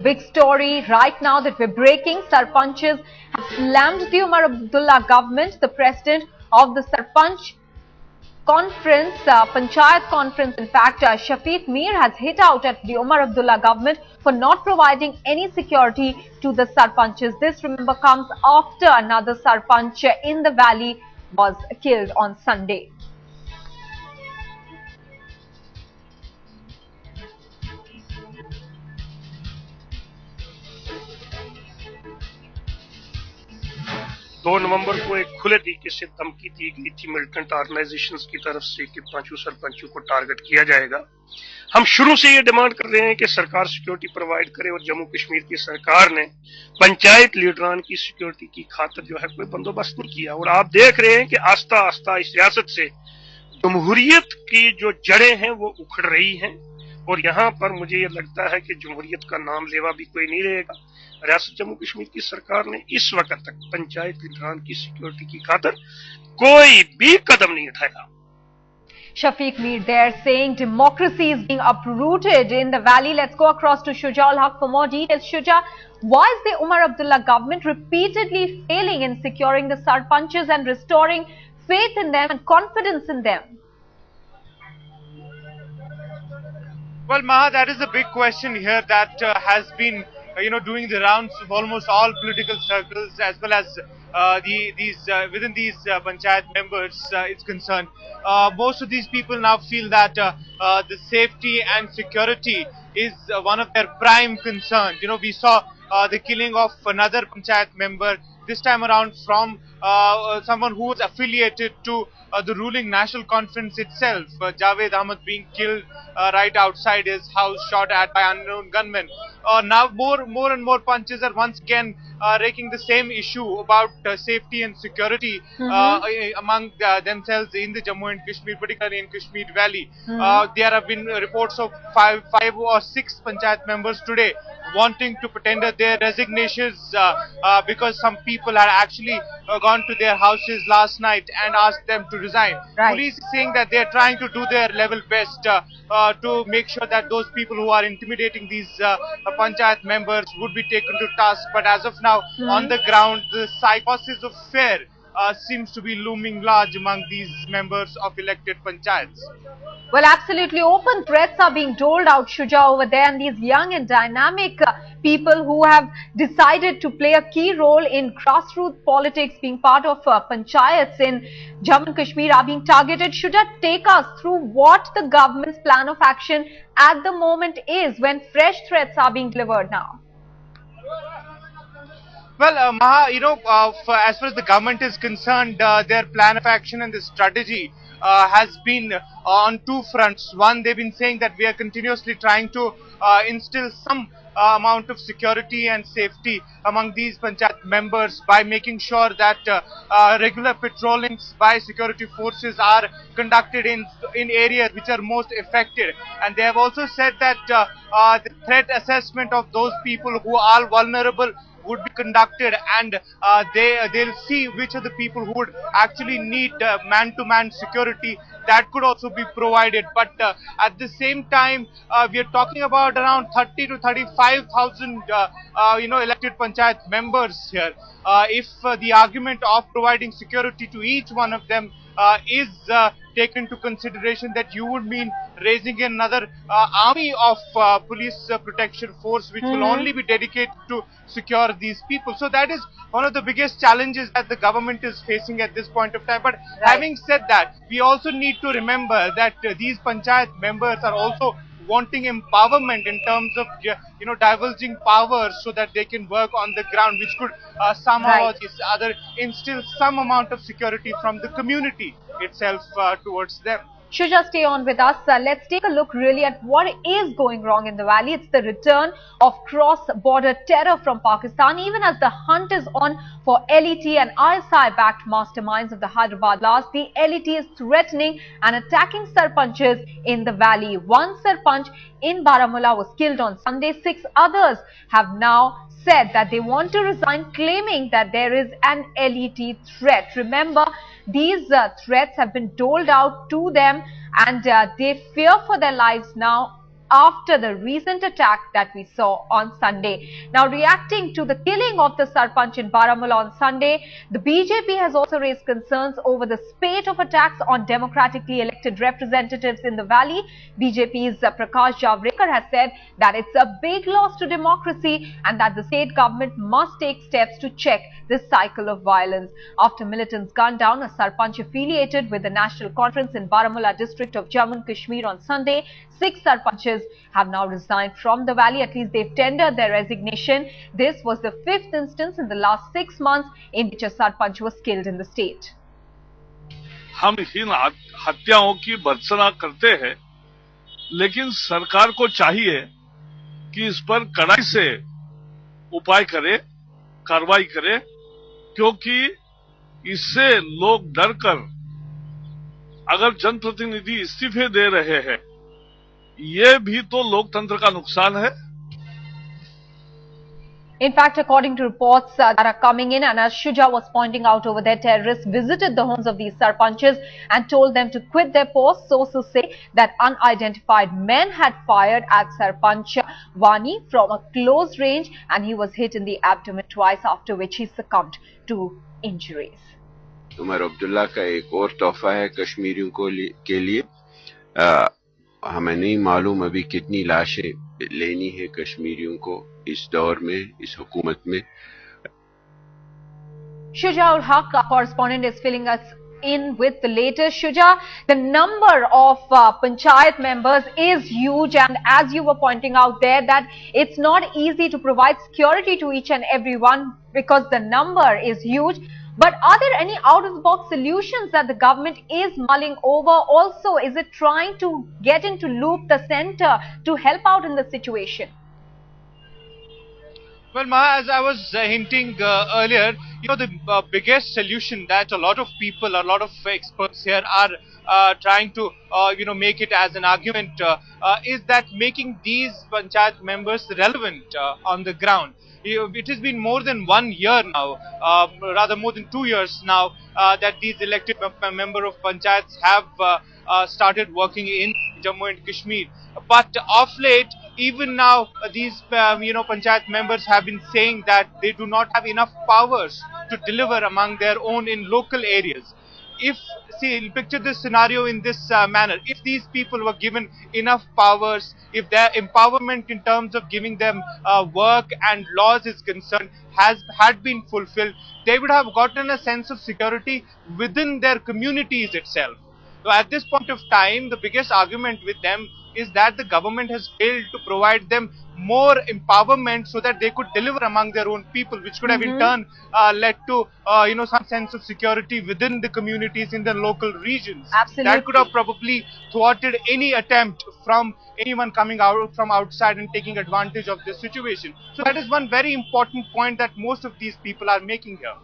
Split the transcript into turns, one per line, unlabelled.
Big story right now that we're breaking. Sarpanches have slammed the Umar Abdullah government. The president of the Sarpanch conference, Panchayat conference, in fact, Shafiq Mir has hit out at the Umar Abdullah government for not providing any security to the Sarpanches. This, remember, comes after another Sarpanch in the valley was killed on Sunday.
दो नवंबर को एक खुले तरीके से धमकी दी गई थी militant organisations की तरफ से कि पांचों सरपंचों को टारगेट किया जाएगा। हम शुरू से ये डिमांड कर रहे हैं कि सरकार सिक्योरिटी प्रोवाइड करे और जम्मू कश्मीर की सरकार ने पंचायत लीडरान की सिक्योरिटी की खातिर जो है कोई बंदोबस्त नहीं किया। और आप देख रहे हैं कि आस्ता आस्ता इस रियासत से जमहूरियत की जो जड़ें हैं वो उखड़ रही हैं और यहाँ पर मुझे ये लगता है कि जमहूरियत का नाम लेवा भी कोई नहीं रहेगा। रियासत जम्मू कश्मीर की सरकार ने इस वक्त तक पंचायत लीडरान की सिक्योरिटी की खातिर कोई भी कदम नहीं उठाया।
Shafiq Mir there saying democracy is being uprooted in the valley. Let's go across to Shuja ul Haq for more details. Shuja, why is the Umar Abdullah government repeatedly failing in securing the Sarpanches and restoring faith in them and confidence in them?
Well, Maha, that is a big question here that has been, doing the rounds of almost all political circles as well as within these panchayat members is concerned. Most of these people now feel that the safety and security is one of their prime concerns. We saw the killing of another panchayat member, this time around from someone who was affiliated to the ruling National Conference itself, Javed Ahmed being killed right outside his house, shot at by unknown gunmen. Now more and more punches are once again raking the same issue about safety and security among themselves in the Jammu and Kashmir, particularly in Kashmir Valley. There have been reports of five or six panchayat members today wanting to tender their resignations because some people had actually gone to their houses last night and asked them to resign.
Right.
Police is saying that they are trying to do their level best to make sure that those people who are intimidating these panchayat members would be taken to task. But as of now, on the ground, the psychosis of fear seems to be looming large among these members of elected panchayats.
Well, absolutely. Open threats are being doled out, Shuja, over there, and these young and dynamic people who have decided to play a key role in grassroots politics, being part of panchayats in Jammu and Kashmir, are being targeted. Shuja, take us through what the government's plan of action at the moment is when fresh threats are being delivered now.
Well, Maha, as far as the government is concerned, their plan of action and the strategy has been on two fronts. One, they've been saying that we are continuously trying to instill some amount of security and safety among these panchayat members by making sure that regular patrollings by security forces are conducted in areas which are most affected. And they have also said that the threat assessment of those people who are vulnerable would be conducted, and they'll see which are the people who would actually need man-to-man security. That could also be provided. But at the same time, we are talking about around 30 to 35,000 elected panchayat members here. If the argument of providing security to each one of them is taken into consideration, that you would mean raising another army of police protection force which will only be dedicated to secure these people. So that is one of the biggest challenges that the government is facing at this point of time. But having said that, we also need to remember that these panchayat members are also wanting empowerment in terms of divulging power so that they can work on the ground, which could somehow or this other instill some amount of security from the community itself towards them.
Shuja, stay on with us. Let's take a look really at what is going wrong in the valley. It's the return of cross-border terror from Pakistan, even as the hunt is on for LET and ISI-backed masterminds of the Hyderabad blast. The LET is threatening and attacking Sarpanches in the valley. One Sarpanch in Baramulla was killed on Sunday. 6 others have now said that they want to resign, claiming that there is an LET threat. Remember, these threats have been doled out to them, and they fear for their lives now after the recent attack that we saw on Sunday. Now, reacting to the killing of the Sarpanch in Baramulla on Sunday, the BJP has also raised concerns over the spate of attacks on democratically elected representatives in the valley. BJP's Prakash Javadekar has said that it's a big loss to democracy and that the state government must take steps to check this cycle of violence. After militants gunned down a Sarpanch affiliated with the National Conference in Baramulla district of Jammu and Kashmir on Sunday, 6 Sarpanches have now resigned from the valley. At least they've tendered their resignation. This was the 5th instance in the last 6 months in which a Sarpanch was killed in the state.
हम इन हत्याओं की भर्त्सना करते हैं, लेकिन सरकार को चाहिए कि इस पर कड़ाई से उपाय करे, कार्रवाई करे, क्योंकि इससे लोग डरकर अगर जनप्रतिनिधि इस्तीफे दे रहे हैं, ये भी तो लोकतंत्र का नुकसान है.
In fact, according to reports that are coming in, and as Shuja was pointing out over there, terrorists visited the homes of these Sarpanches and told them to quit their posts. Sources say that unidentified men had fired at Sarpanch Wani from a close range and he was hit in the abdomen twice, after which he succumbed to injuries.
Omar Abdullah का एक और तोहफा है कश्मीरियों को के लिए. हमें नहीं मालूम अभी कितनी लाशें लेनी है कश्मीरियों को इस दौर में, इस हुकूमत में.
Shuja ul Haq, our correspondent, is filling us in with the latest. Shuja, the number of panchayat members is huge, and as you were pointing out there, that it's not easy to provide security to each and every one because the number is huge. But are there any out-of-the-box solutions that the government is mulling over? Also, is it trying to get into loop the centre to help out in the situation?
Well, Maha, as I was hinting earlier, the biggest solution that a lot of people, a lot of experts here are trying to, make it as an argument is that making these panchayat members relevant on the ground. It has been more than 1 year now, rather more than 2 years now, that these elected member of panchayats have started working in Jammu and Kashmir. But of late, even now, these panchayat members have been saying that they do not have enough powers to deliver among their own in local areas. Picture this scenario in this manner. If these people were given enough powers, if their empowerment in terms of giving them work and laws is concerned had been fulfilled, they would have gotten a sense of security within their communities itself. So at this point of time, the biggest argument with them is that the government has failed to provide them more empowerment so that they could deliver among their own people, which could have in turn led to some sense of security within the communities in the local regions.
Absolutely.
That could have probably thwarted any attempt from anyone coming out from outside and taking advantage of this situation. So that is one very important point that most of these people are making here.